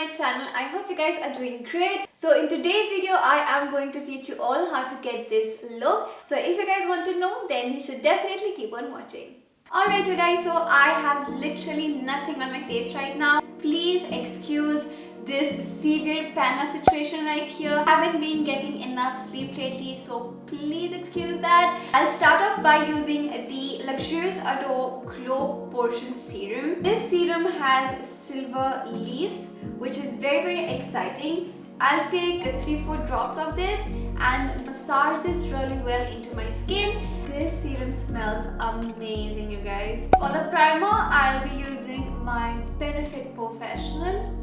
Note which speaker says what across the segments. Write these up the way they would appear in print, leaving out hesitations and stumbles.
Speaker 1: my channel. I hope you guys are doing great. So in today's video, I am going to teach you all how to get this look. So if you guys want to know, then you should definitely keep on watching. Alright you guys, so I have literally nothing on my face right now. Please excuse this severe panda situation right here. I haven't been getting enough sleep lately, so please excuse that. I'll start off by using the Luxurious Ado Glow Portion Serum. This serum has silver leaves, which is very exciting. I'll take 3-4 drops of this and massage this really well into my skin. This serum smells amazing, you guys. For the primer, I'll be using my Benefit Professional.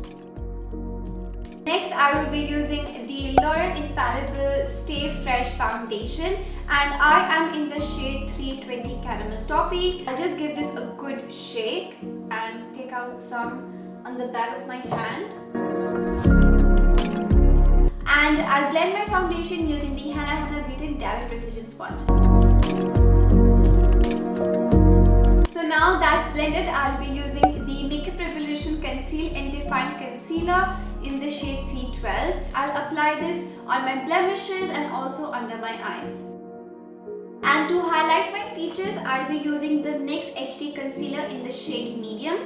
Speaker 1: Next, I will be using the Loreal Infallible Stay Fresh Foundation, and I am in the shade 320 Caramel Toffee. I'll just give this a good shake and take out some on the back of my hand. And I'll blend my foundation using the Hana Beauty Dabble Precision Sponge. So now that's blended, I'll be using the Makeup Revolution Conceal and Define Concealer in the shade C12. I'll apply this on my blemishes and also under my eyes. And to highlight my features, I'll be using the NYX HD Concealer in the shade Medium.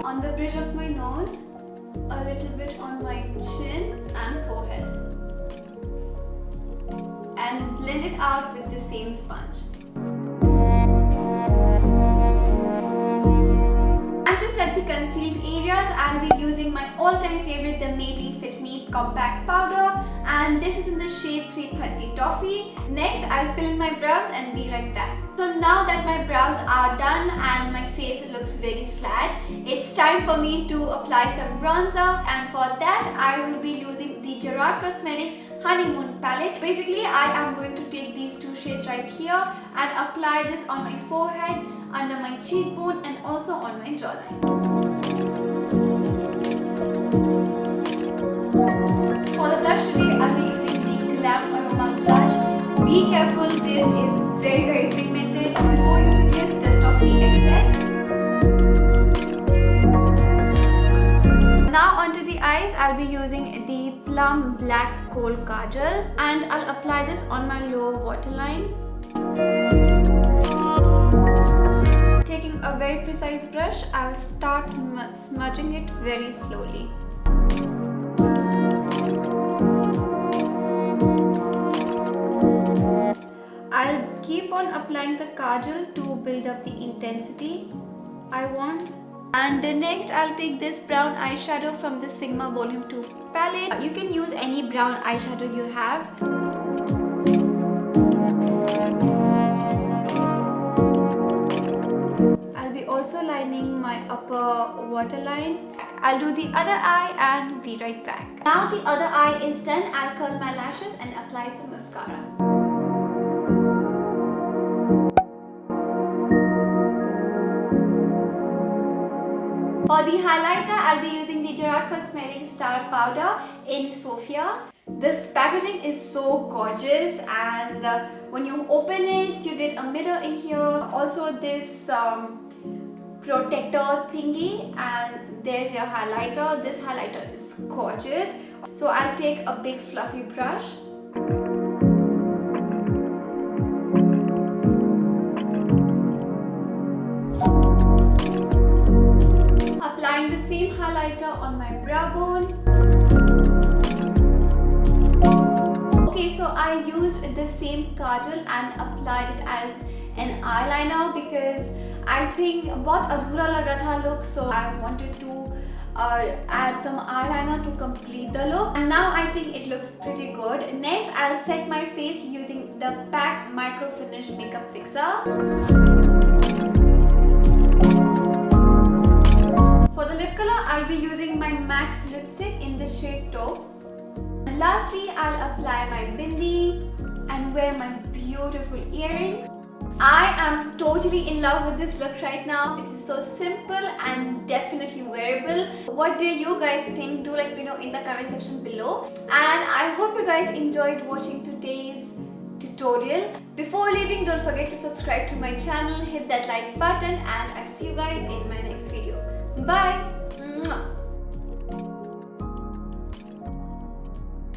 Speaker 1: On the bridge of my nose, a little bit on my chin and forehead. And blend it out with the same sponge. To set the concealed areas, I'll be using my all-time favorite, the Maybelline Fit Me Compact Powder, and this is in the shade 330 Toffee. Next, I'll fill in my brows and be right back. So now that my brows are done and my face looks very flat, it's time for me to apply some bronzer, and for that, I will be using the Gerard Cosmetics Honeymoon Palette. Basically, I am going to take these two shades right here and apply this on my forehead, under my cheekbone and also on my jawline. For the blush today, I'll be using the Glamaroma blush. Be careful, this is very pigmented. Before using this, dust off the excess. Now onto the eyes, I'll be using the Plum Black Kohl Kajal, and I'll apply this on my lower waterline. Taking a very precise brush, I'll start smudging it very slowly. I'll keep on applying the kajal to build up the intensity I want. And next, I'll take this brown eyeshadow from the Sigma Volume 2 palette. You can use any brown eyeshadow you have. Also lining my upper waterline. I'll do the other eye and be right back. Now the other eye is done. I'll curl my lashes and apply some mascara. For the highlighter, I'll be using the Gerard Cosmetics Star Powder in Sophia. This packaging is so gorgeous, and when you open it, you get a mirror in here. Also this protector thingy, and there's your highlighter. This highlighter is gorgeous. So I'll take a big fluffy brush. Applying the same highlighter on my brow bone. Okay, so I used the same kajal and applied it as an eyeliner because I think बहुत अधूरा लग रहा था look, so I wanted to add some eyeliner to complete the look, and now I think it looks pretty good. Next, I'll set my face using the PAC Micro Finish Makeup Fixer. For the lip color, I'll be using my MAC lipstick in the shade Taupe. And lastly, I'll apply my bindi and wear my beautiful earrings. I am totally in love with this look right now. It is so simple and definitely wearable. What do you guys think? Do let me know in the comment section below. And I hope you guys enjoyed watching today's tutorial. Before leaving, don't forget to subscribe to my channel, hit that like button, and I'll see you guys in my next video. Bye!